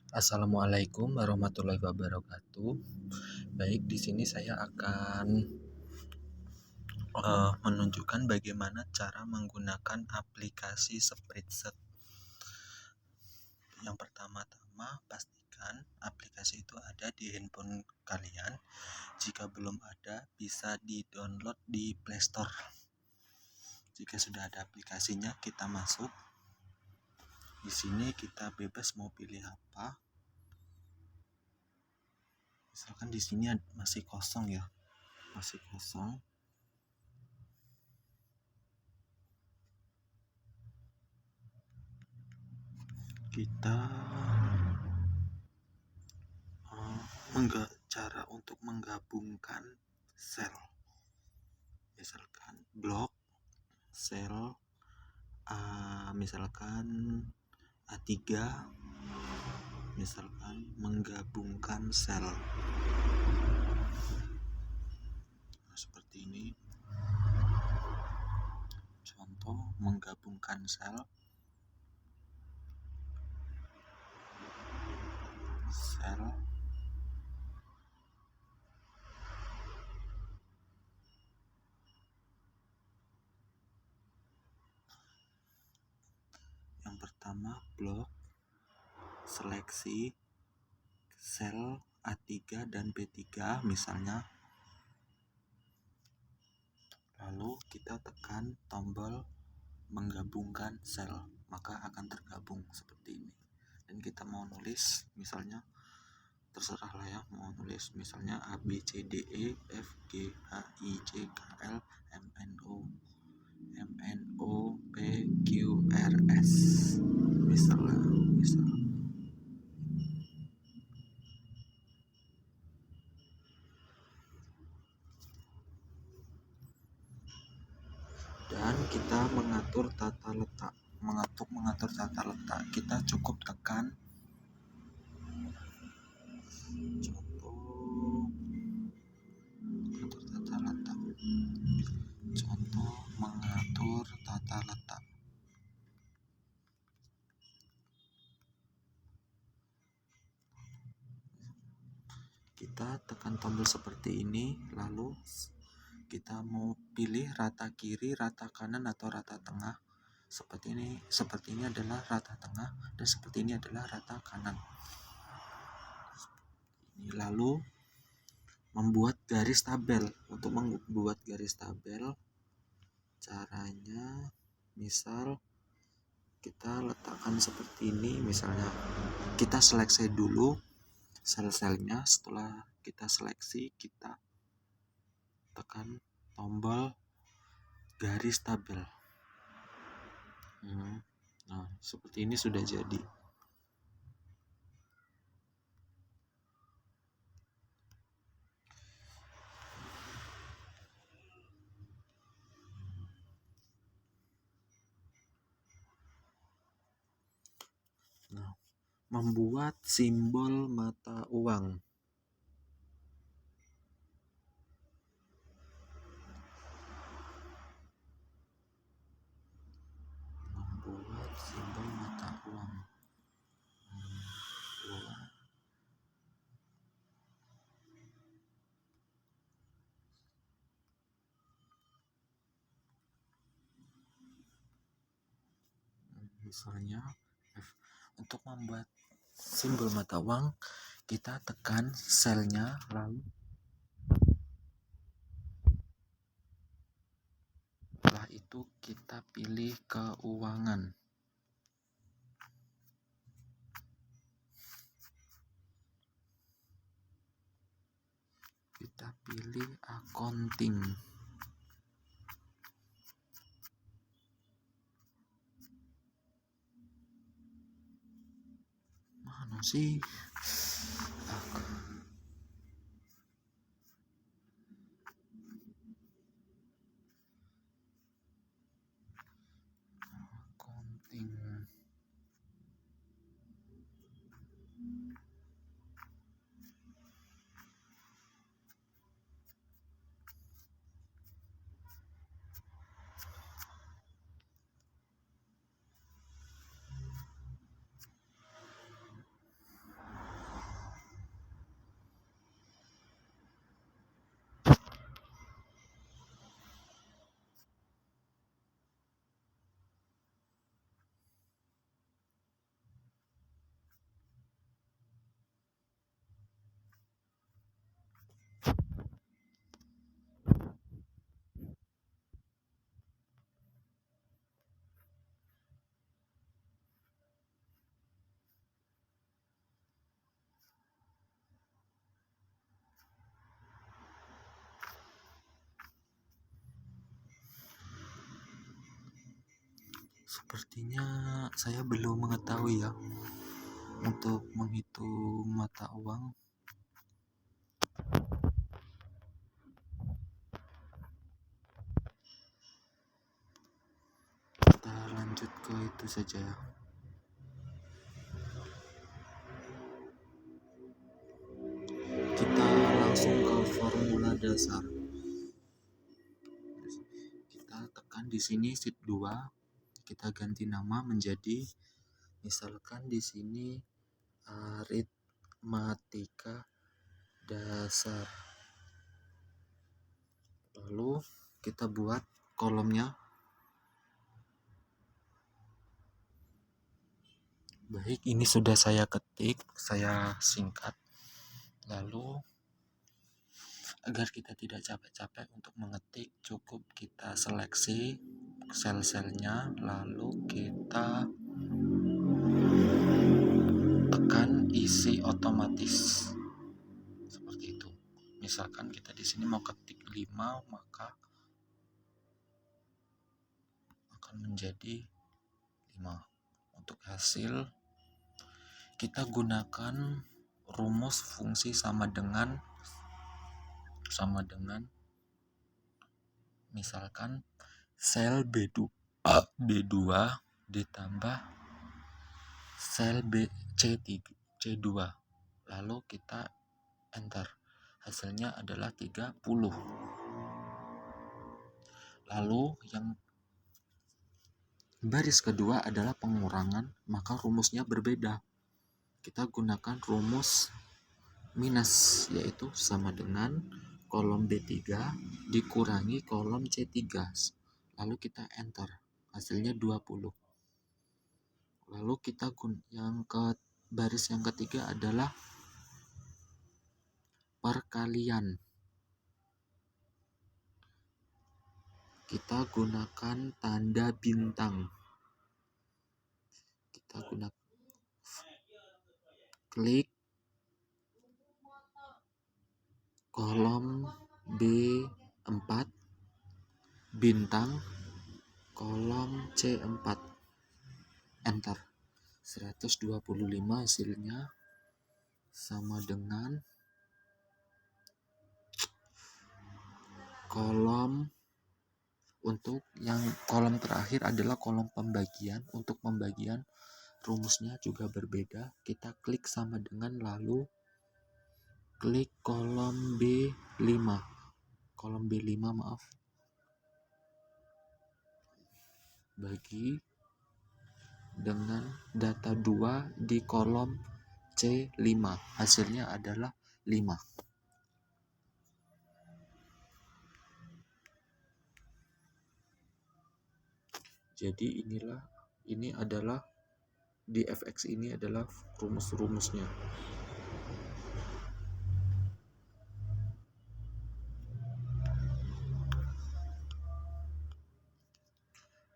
Assalamualaikum warahmatullahi wabarakatuh. Baik, di sini saya akan menunjukkan bagaimana cara menggunakan aplikasi Spreadsheet. Yang pertama-tama, pastikan aplikasi itu ada di handphone kalian. Jika belum ada, bisa di-download di Play Store. Jika sudah ada aplikasinya, kita masuk. Di sini kita bebas mau pilih apa. Misalkan di sini masih kosong ya. Masih kosong. Kita cara untuk menggabungkan sel, misalkan blok sel misalkan A3, misalkan menggabungkan sel seperti ini. Contoh menggabungkan sel yang pertama, blok seleksi sel A3 dan B3 misalnya. Lalu kita tekan tombol menggabungkan sel, maka akan tergabung seperti ini. Dan kita mau nulis misalnya, terserah lah ya, mau nulis misalnya A B C D E F G H I J K L M N O P Q R S misal. Dan kita mengatur tata letak. Mengatur tata letak, kita cukup tekan contoh mengatur tata letak. Kita tekan tombol seperti ini, lalu kita mau pilih rata kiri, rata kanan, atau rata tengah. Seperti ini adalah rata tengah, dan seperti ini adalah rata kanan. Lalu membuat garis tabel. Untuk membuat garis tabel, caranya misal kita letakkan seperti ini. Misalnya kita seleksi dulu sel-selnya. Setelah kita seleksi, kita tekan tombol garis tabel. Nah, seperti ini sudah jadi. Nah, membuat simbol mata uang. Misalnya untuk membuat simbol mata uang, kita tekan selnya, lalu setelah itu kita pilih keuangan. Kita pilih accounting. Mana sih? Accounting. Sepertinya saya belum mengetahui ya untuk menghitung mata uang. Kita lanjut ke itu saja ya. Kita langsung ke formula dasar. Kita tekan di sini sheet 2, kita ganti nama menjadi misalkan di sini aritmatika dasar. Lalu kita buat kolomnya. Baik, ini sudah saya ketik, saya singkat. Lalu agar kita tidak capek-capek untuk mengetik, cukup kita seleksi sel-selnya, lalu kita tekan isi otomatis seperti itu. Misalkan kita di sini mau ketik 5, maka akan menjadi 5. Untuk hasil kita gunakan rumus fungsi sama dengan misalkan sel B2 ditambah sel C2, lalu kita enter, hasilnya adalah 30. Lalu yang baris kedua adalah pengurangan, maka rumusnya berbeda. Kita gunakan rumus minus, yaitu sama dengan kolom B3 dikurangi kolom C3, lalu kita enter, hasilnya 20. Lalu kita yang ke baris yang ketiga adalah perkalian. Kita gunakan tanda bintang. Kita gunakan klik kolom B4 bintang kolom C4, enter, 125 hasilnya sama dengan kolom. Untuk yang kolom terakhir adalah kolom pembagian. Untuk pembagian rumusnya juga berbeda. Kita klik sama dengan, lalu klik kolom B5. Kolom B5 maaf. Bagi dengan data 2 di kolom C5. Hasilnya adalah 5. Jadi ini adalah di fx ini adalah rumus-rumusnya.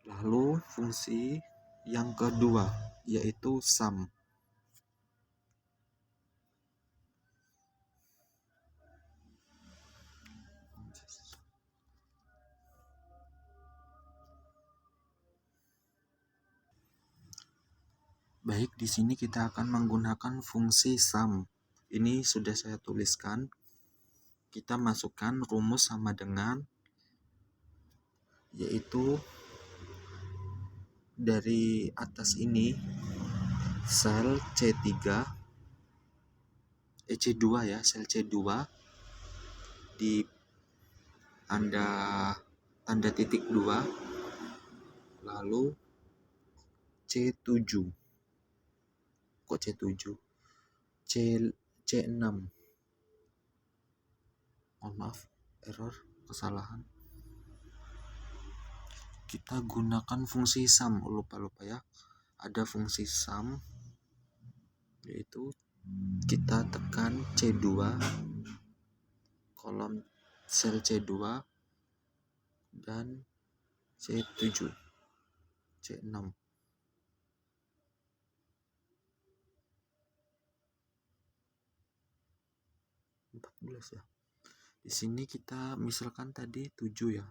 Lalu fungsi yang kedua yaitu sum. Baik, di sini kita akan menggunakan fungsi sum. Ini sudah saya tuliskan. Kita masukkan rumus sama dengan, yaitu dari atas ini sel C2 ya, sel C2 di tanda titik 2, lalu C7. Kok C7? C6. Mohon maaf, error, kesalahan. Kita gunakan fungsi sum, lupa ya. Ada fungsi sum, yaitu kita tekan C2, kolom sel C2 dan C7, C6. 14 ya. Di sini kita misalkan tadi 7 ya.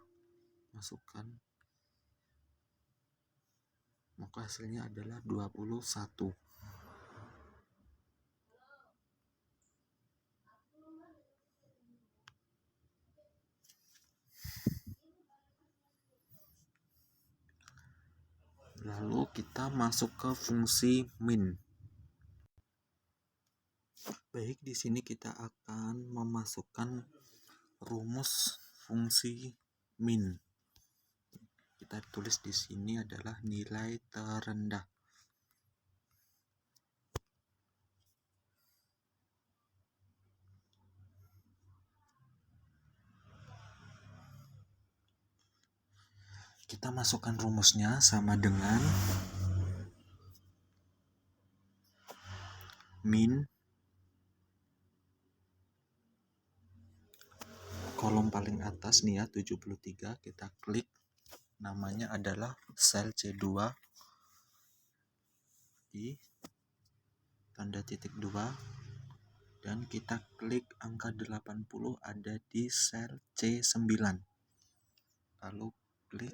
Masukkan maka hasilnya adalah 21. Lalu kita masuk ke fungsi min. Baik, di sini kita akan memasukkan rumus fungsi min. Kita tulis di sini adalah nilai terendah. Kita masukkan rumusnya sama dengan min kolom paling atas nih ya, 73. Kita klik, namanya adalah sel C2 di tanda titik 2, dan kita klik angka 80 ada di sel C9. Lalu klik,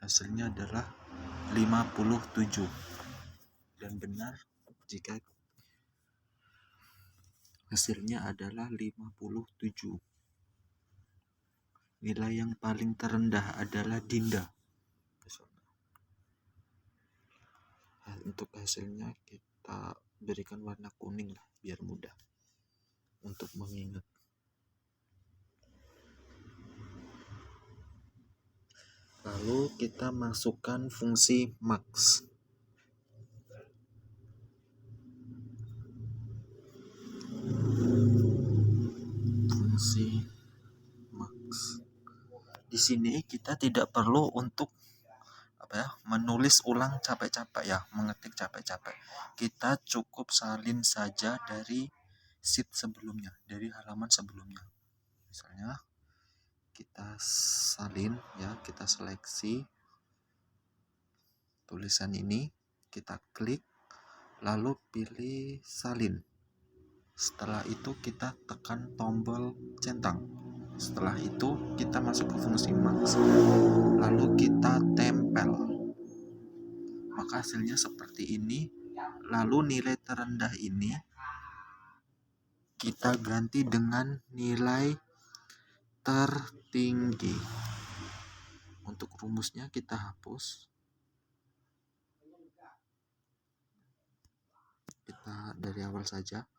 hasilnya adalah 57, dan benar jika hasilnya adalah 57. Nilai yang paling terendah adalah Dinda. Untuk hasilnya kita berikan warna kuning lah, biar mudah untuk mengingat. Lalu kita masukkan fungsi max. Fungsi max. Di sini kita tidak perlu untuk menulis ulang capek-capek ya, mengetik capek-capek. Kita cukup salin saja dari sheet sebelumnya, dari halaman sebelumnya. Misalnya kita salin ya, kita seleksi tulisan ini, kita klik, lalu pilih salin. Setelah itu kita tekan tombol centang. Setelah itu kita masuk ke fungsi max, lalu kita tempel, maka hasilnya seperti ini. Lalu nilai terendah ini kita ganti dengan nilai tertinggi. Untuk rumusnya kita hapus, kita dari awal saja.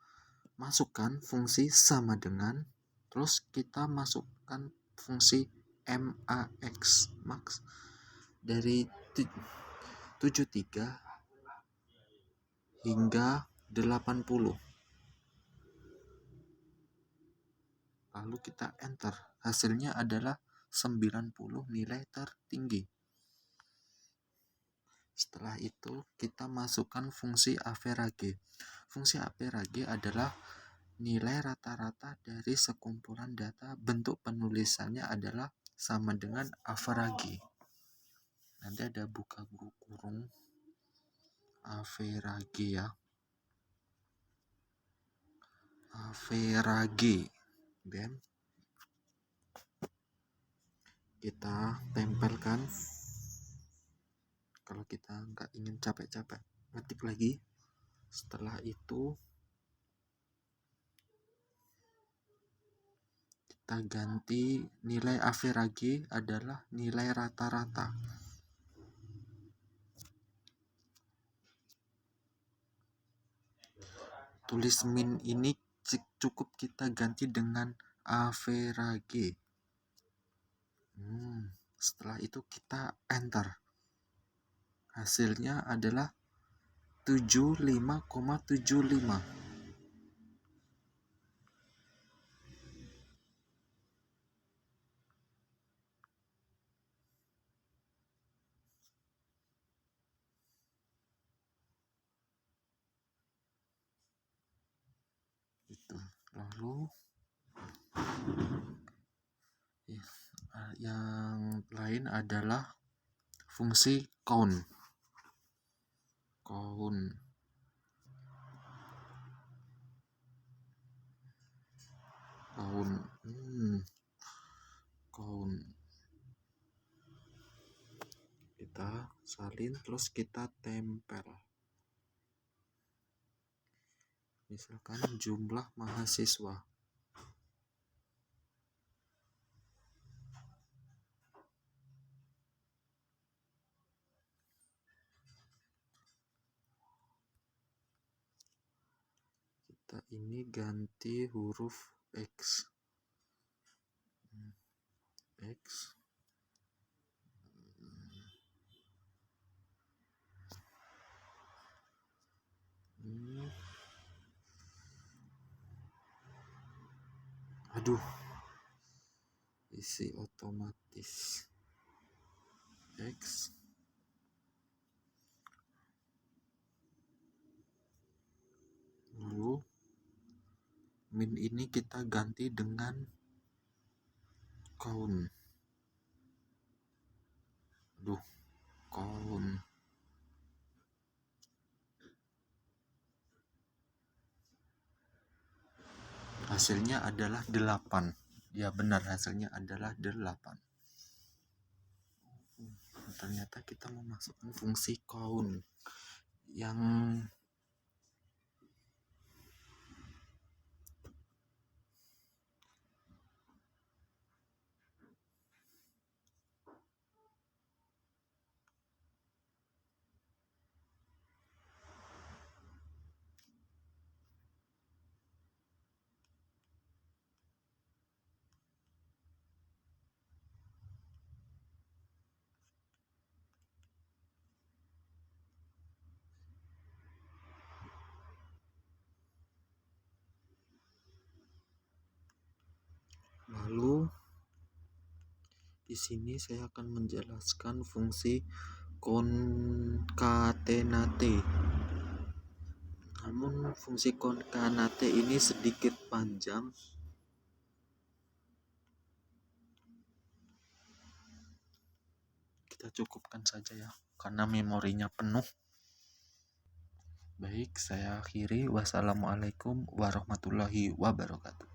Masukkan fungsi sama dengan, terus kita masukkan fungsi max, max dari 73 hingga 80. Lalu kita enter, hasilnya adalah 90, nilai tertinggi. Setelah itu kita masukkan fungsi average. Fungsi average adalah nilai rata-rata dari sekumpulan data. Bentuk penulisannya adalah sama dengan average. Nanti ada buka kurung average ya. Average. Dan kita tempelkan. Kalau kita nggak ingin capek-capek, ngetik lagi. Setelah itu kita ganti nilai average adalah nilai rata-rata. Tulis min ini cukup kita ganti dengan average. Setelah itu kita enter. Hasilnya adalah 75,75. Itu. Lalu yang lain adalah fungsi count. Count. Count. salin terus kita tempel. Misalkan jumlah mahasiswa. Kita ini ganti huruf X. X. Aduh, isi otomatis X. Lalu min ini kita ganti dengan count. Aduh, count. Hasilnya adalah 8. Ya benar, hasilnya adalah 8. Ternyata kita memasukkan fungsi count yang lalu di sini saya akan menjelaskan fungsi concatenate. Namun fungsi concatenate ini sedikit panjang. Kita cukupkan saja ya, karena memorinya penuh. Baik, saya akhiri. Wassalamualaikum warahmatullahi wabarakatuh.